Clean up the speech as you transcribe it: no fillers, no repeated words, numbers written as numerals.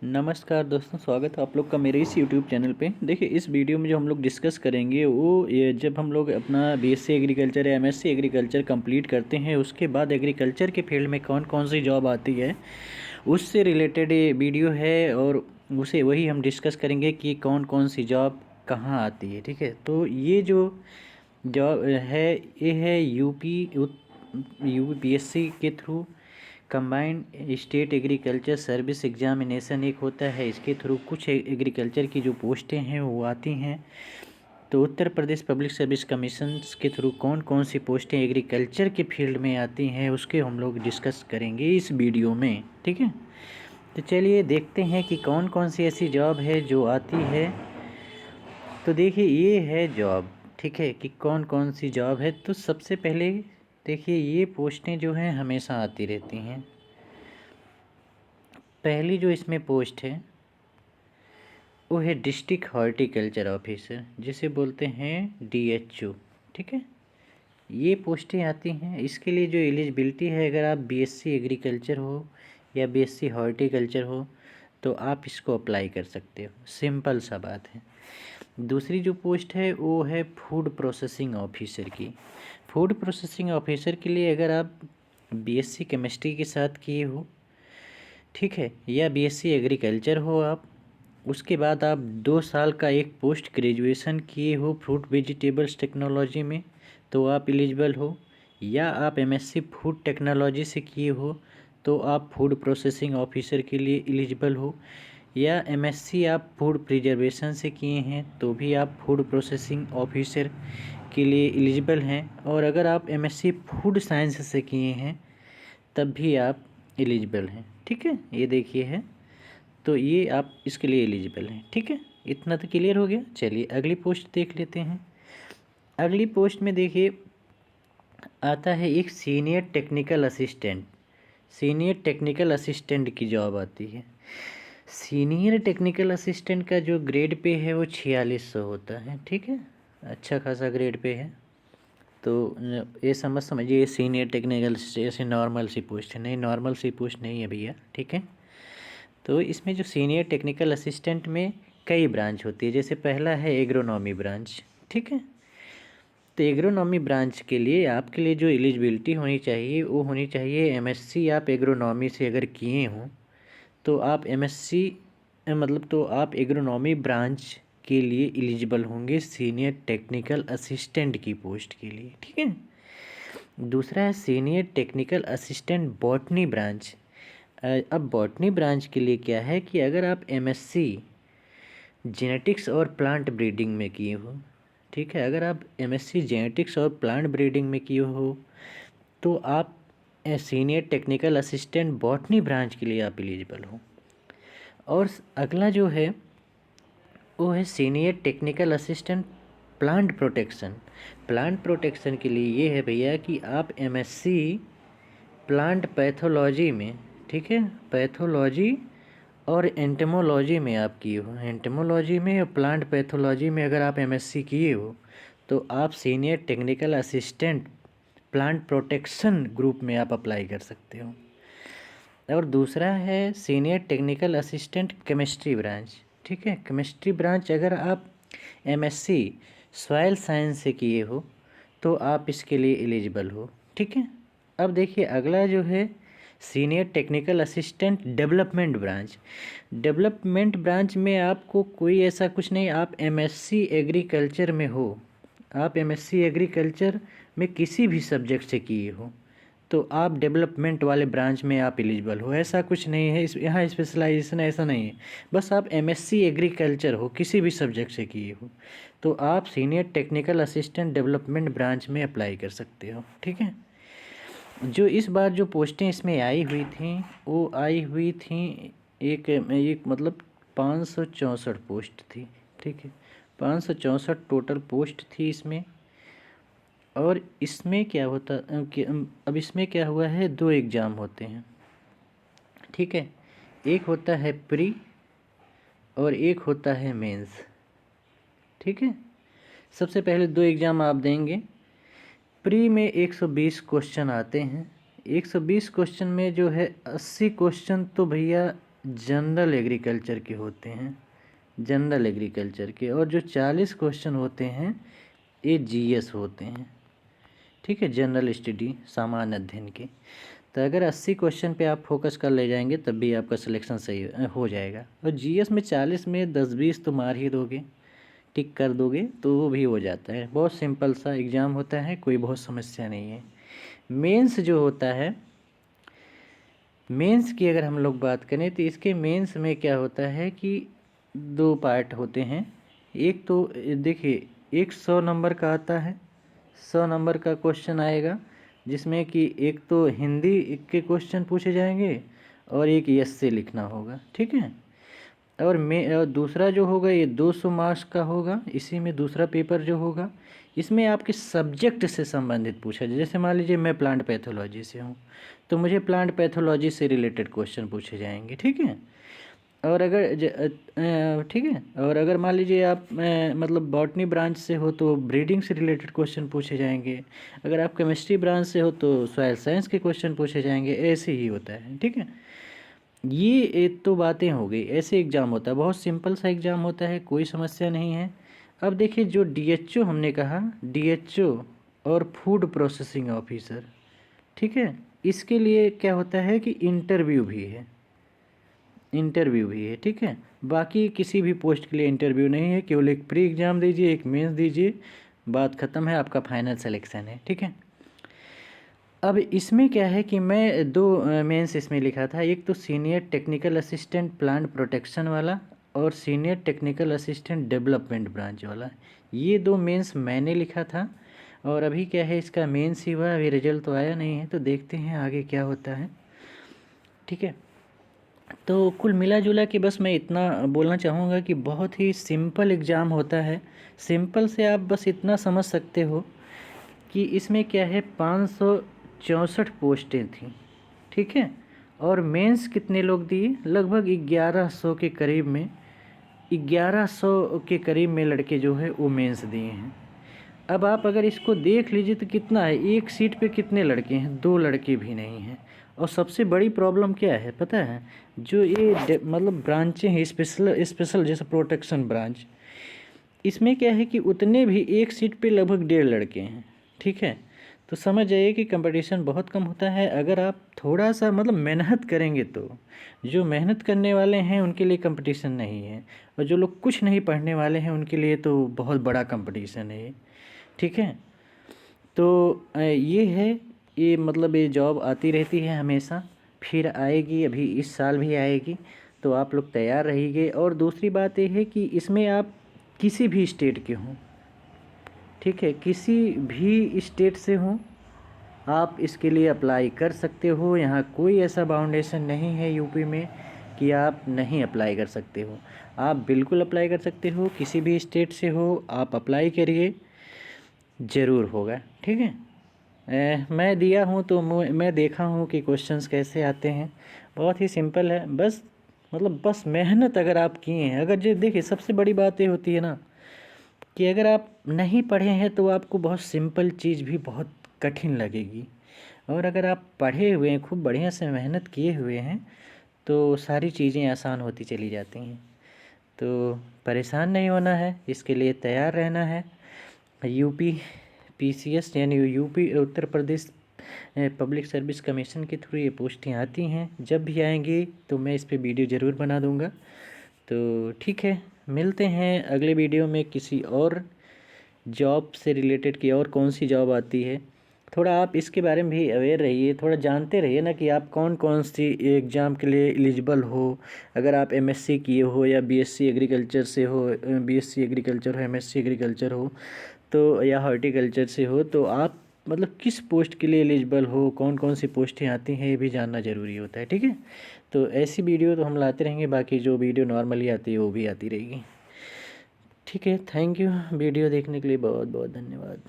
नमस्कार दोस्तों, स्वागत है आप लोग का मेरे इस यूट्यूब चैनल पे। देखिए, इस वीडियो में जो हम लोग डिस्कस करेंगे वो ये जब हम लोग अपना बीएससी एग्रीकल्चर या एमएससी एग्रीकल्चर कंप्लीट करते हैं, उसके बाद एग्रीकल्चर के फील्ड में कौन कौन सी जॉब आती है उससे रिलेटेड ये वीडियो है। और उसे वही हम डिस्कस करेंगे कि कौन कौन सी जॉब कहाँ आती है। ठीक है, तो ये जो जॉब है ये है यूपीएससी के through combined state agriculture service examination एक होता है, इसके थ्रू कुछ एग्रीकल्चर की जो पोस्टें हैं वो आती हैं। तो Uttar Pradesh public service commission के थ्रू कौन कौन सी पोस्टें एग्रीकल्चर के फील्ड में आती हैं उसके हम लोग डिस्कस करेंगे इस वीडियो में। ठीक है, तो चलिए देखते हैं कि कौन कौन सी ऐसी जॉब है जो आती है। तो देखिए, ये है जॉब। ठीक है, कि कौन कौन सी जॉब है। तो सबसे पहले देखिए, ये पोस्टें जो हैं हमेशा आती रहती हैं। पहली जो इसमें पोस्ट है वो है डिस्ट्रिक्ट हॉर्टिकल्चर ऑफिसर, जिसे बोलते हैं डीएचओ। ठीक है, ये पोस्टें आती हैं। इसके लिए जो एलिजिबिलिटी है, अगर आप बीएससी एग्रीकल्चर हो या बीएससी हॉर्टिकल्चर हो तो आप इसको अप्लाई कर सकते हो। सिंपल सा बात है। दूसरी जो पोस्ट है वो है फूड प्रोसेसिंग ऑफिसर की। फूड प्रोसेसिंग ऑफिसर के लिए अगर आप बीएससी केमिस्ट्री के साथ किए हो, ठीक है, या बीएससी एग्रीकल्चर हो आप, उसके बाद आप 2 साल का एक पोस्ट ग्रेजुएशन किए हो फ्रूट वेजिटेबल्स टेक्नोलॉजी में तो आप एलिजिबल हो। या आप एमएससी फूड टेक्नोलॉजी से किए हो तो आप फूड प्रोसेसिंग ऑफिसर के लिए एलिजिबल हो। या एमएससी आप फूड प्रिजर्वेशन से किए हैं तो भी आप फूड प्रोसेसिंग ऑफिसर के लिए एलिजिबल हैं। और अगर आप एमएससी फूड साइंस से किए हैं तब भी आप एलिजिबल हैं। ठीक है, ये देखिए है, तो ये आप इसके लिए एलिजिबल हैं। ठीक है, इतना तो क्लियर हो गया। चलिए अगली पोस्ट देख लेते हैं। अगली पोस्ट में देखिए आता है एक senior technical assistant. Senior technical assistant की जॉब आती है। सीनियर टेक्निकल असिस्टेंट का जो ग्रेड पे है वो 4600 होता है। ठीक है, अच्छा खासा ग्रेड पे है। तो ये समझिए, सीनियर टेक्निकल ऐसे नॉर्मल सी पोस्ट है, नहीं नॉर्मल सी पोस्ट नहीं है भैया। ठीक है, तो इसमें जो सीनियर टेक्निकल असिस्टेंट में कई ब्रांच होती है। जैसे पहला है एग्रोनॉमी ब्रांच। ठीक है, तो एग्रोनॉमी ब्रांच के लिए आपके लिए जो एलिजिबिलिटी होनी चाहिए वो होनी चाहिए एमएससी आप एग्रोनॉमी से अगर किए हों तो आप एमएससी मतलब तो आप एग्रोनॉमी ब्रांच के लिए एलिजिबल होंगे सीनियर टेक्निकल असिस्टेंट की पोस्ट के लिए। ठीक है, दूसरा है senior technical assistant botany branch. अब बॉटनी ब्रांच के लिए क्या है कि अगर आप एमएससी जेनेटिक्स और प्लांट ब्रीडिंग में किए हो, ठीक है, अगर आप एमएससी जेनेटिक्स और प्लांट ब्रीडिंग में किए हो तो आप senior technical assistant botany branch के लिए आप एलिजिबल हो। और अगला जो है वो है senior technical assistant plant protection. Plant protection के लिए ये है भैया कि आप एमएससी प्लांट पैथोलॉजी में, ठीक है, पैथोलॉजी और एंटेमोलॉजी में आप किए हो। एंटेमोलॉजी में और प्लांट पैथोलॉजी में अगर आप एमएससी किए हो तो आप senior technical assistant plant protection group में आप अप्लाई कर सकते हो। और दूसरा है senior technical assistant chemistry branch. ठीक है, केमिस्ट्री ब्रांच अगर आप एमएससी सॉइल साइंस से किए हो तो आप इसके लिए एलिजिबल हो। ठीक है, अब देखिए अगला जो है senior technical assistant development branch. Development branch में आपको कोई ऐसा कुछ नहीं, आप एमएससी एग्रीकल्चर में हो, आप एमएससी एग्रीकल्चर में किसी भी सब्जेक्ट से किए हो तो आप डेवलपमेंट वाले ब्रांच में आप एलिजिबल हो। ऐसा कुछ नहीं है, यहाँ स्पेशलाइजेशन ऐसा नहीं है। बस आप एमएससी एग्रीकल्चर हो, किसी भी सब्जेक्ट से किए हो तो आप senior technical assistant development branch में अप्लाई कर सकते हो। ठीक है, जो इस बार जो पोस्टें इसमें आई हुई थी वो आई हुई थी एक मतलब 564 पोस्ट थी। ठीक है, 564 टोटल पोस्ट थी इसमें। और इसमें क्या होता कि अब इसमें क्या हुआ है, 2 एग्ज़ाम होते हैं। ठीक है, एक होता है प्री और एक होता है मेंस। ठीक है, सबसे पहले 2 एग्ज़ाम आप देंगे। प्री में 120 क्वेश्चन आते हैं। 120 क्वेश्चन में जो है 80 क्वेश्चन तो भैया जनरल एग्रीकल्चर के होते हैं, जनरल एग्रीकल्चर के, और जो 40 क्वेश्चन होते हैं ये जीएस होते हैं, ठीक है, जनरल स्टडी, सामान्य अध्ययन के। तो अगर 80 क्वेश्चन पे आप फोकस कर ले जाएंगे तब भी आपका सिलेक्शन सही हो जाएगा। और जीएस में 40 में 10-20 तो मार ही दोगे, टिक कर दोगे तो वो भी हो जाता है। बहुत सिंपल सा एग्ज़ाम होता है, कोई बहुत समस्या नहीं है। मेंस जो होता है, मेंस की अगर हम लोग बात करें तो इसके मेंस में क्या होता है कि 2 पार्ट होते हैं। एक तो देखिए, एक 100 नंबर का आता है, 100 नंबर का क्वेश्चन आएगा, जिसमें कि एक तो हिंदी के क्वेश्चन पूछे जाएंगे और एक यस से लिखना होगा, ठीक है। और दूसरा जो होगा ये 200 मार्क्स का होगा। इसी में दूसरा पेपर जो होगा इसमें आपके सब्जेक्ट से संबंधित पूछा जाए। जैसे मान लीजिए मैं प्लांट पैथोलॉजी से हूँ तो मुझे प्लांट पैथोलॉजी से रिलेटेड क्वेश्चन पूछे जाएंगे, ठीक है। और अगर ठीक है, और अगर मान लीजिए आप मतलब बॉटनी ब्रांच से हो तो ब्रीडिंग से रिलेटेड क्वेश्चन पूछे जाएंगे। अगर आप केमिस्ट्री ब्रांच से हो तो सॉइल साइंस के क्वेश्चन पूछे जाएंगे। ऐसे ही होता है, ठीक है। ये एक तो बातें हो गई, ऐसे एग्ज़ाम होता है, बहुत सिंपल सा एग्ज़ाम होता है, कोई समस्या नहीं है। अब देखिए जो डीएचओ हमने कहा, डीएचओ और फूड प्रोसेसिंग ऑफिसर, ठीक है, इसके लिए क्या होता है कि इंटरव्यू भी है, इंटरव्यू भी है, ठीक है। बाकी किसी भी पोस्ट के लिए इंटरव्यू नहीं है, केवल एक प्री एग्ज़ाम दीजिए, एक मेंस दीजिए, बात ख़त्म है, आपका फाइनल सिलेक्शन है, ठीक है। अब इसमें क्या है कि मैं 2 मेंस इसमें लिखा था, एक तो senior technical assistant plant protection वाला और senior technical assistant development branch वाला। ये 2 मेंस मैंने लिखा था। और अभी क्या है, इसका मेंस ही हुआ, अभी रिजल्ट तो आया नहीं है, तो देखते हैं आगे क्या होता है, ठीक है। तो कुल मिला जुला के बस मैं इतना बोलना चाहूँगा कि बहुत ही सिंपल एग्ज़ाम होता है। सिंपल से आप बस इतना समझ सकते हो कि इसमें क्या है, 564 पोस्टें थीं, ठीक है। और मेंस कितने लोग दिए, लगभग 1100 के करीब में, 1100 के करीब में लड़के जो है वो मेंस दिए हैं। अब आप अगर इसको देख लीजिए तो कितना है, एक सीट पे कितने लड़के हैं, 2 लड़के भी नहीं हैं। और सबसे बड़ी प्रॉब्लम क्या है पता है, जो ये मतलब ब्रांचें हैं स्पेशल जैसे प्रोटेक्शन ब्रांच, इसमें क्या है कि उतने भी एक सीट पे लगभग 1.5 लड़के हैं, ठीक है। तो समझ जाइए कि कंपटीशन बहुत कम होता है। अगर आप थोड़ा सा मतलब मेहनत करेंगे तो जो मेहनत करने वाले हैं उनके लिए कंपटीशन नहीं है, और जो लोग कुछ नहीं पढ़ने वाले हैं उनके लिए तो बहुत बड़ा कंपटीशन है, ठीक है। तो ये है, ये मतलब ये जॉब आती रहती है हमेशा, फिर आएगी, अभी इस साल भी आएगी, तो आप लोग तैयार रहिए। और दूसरी बात ये है कि इसमें आप किसी भी स्टेट के हों, ठीक है, किसी भी स्टेट से हों, आप इसके लिए अप्लाई कर सकते हो। यहाँ कोई ऐसा बाउंडेशन नहीं है यूपी में कि आप नहीं अप्लाई कर सकते हो, आप बिल्कुल अप्लाई कर सकते हो, किसी भी स्टेट से हो आप अप्लाई करिए, ज़रूर होगा, ठीक है। मैं दिया हूँ तो मैं देखा हूँ कि क्वेश्चंस कैसे आते हैं, बहुत ही सिंपल है। बस मतलब बस मेहनत अगर आप किए हैं, अगर जो देखिए सबसे बड़ी बात ये होती है ना कि अगर आप नहीं पढ़े हैं तो आपको बहुत सिंपल चीज़ भी बहुत कठिन लगेगी, और अगर आप पढ़े हुए हैं, खूब बढ़िया से मेहनत किए हुए हैं, तो सारी चीज़ें आसान होती चली जाती हैं। तो परेशान नहीं होना है, इसके लिए तैयार रहना है। यूपी पीसीएस यानी UP Uttar Pradesh public service commission के थ्रू ये पोस्टें आती हैं, जब भी आएंगी तो मैं इस पे वीडियो ज़रूर बना दूंगा। तो ठीक है, मिलते हैं अगले वीडियो में किसी और जॉब से रिलेटेड की, और कौन सी जॉब आती है। थोड़ा आप इसके बारे में भी अवेयर रहिए, थोड़ा जानते रहिए ना कि आप कौन कौन सी एग्ज़ाम के लिए एलिजिबल हो। अगर आप एमएससी किए हो या बीएससी एग्रीकल्चर से हो, बीएससी एग्रीकल्चर हो, एमएससी एग्रीकल्चर हो तो, या हॉर्टिकल्चर से हो, तो आप मतलब किस पोस्ट के लिए एलिजिबल हो, कौन कौन सी पोस्टें आती हैं, ये भी जानना ज़रूरी होता है, ठीक है। तो ऐसी वीडियो तो हम लाते रहेंगे, बाकी जो वीडियो नॉर्मली आती है वो भी आती रहेगी, ठीक है। थैंक यू, वीडियो देखने के लिए बहुत बहुत धन्यवाद।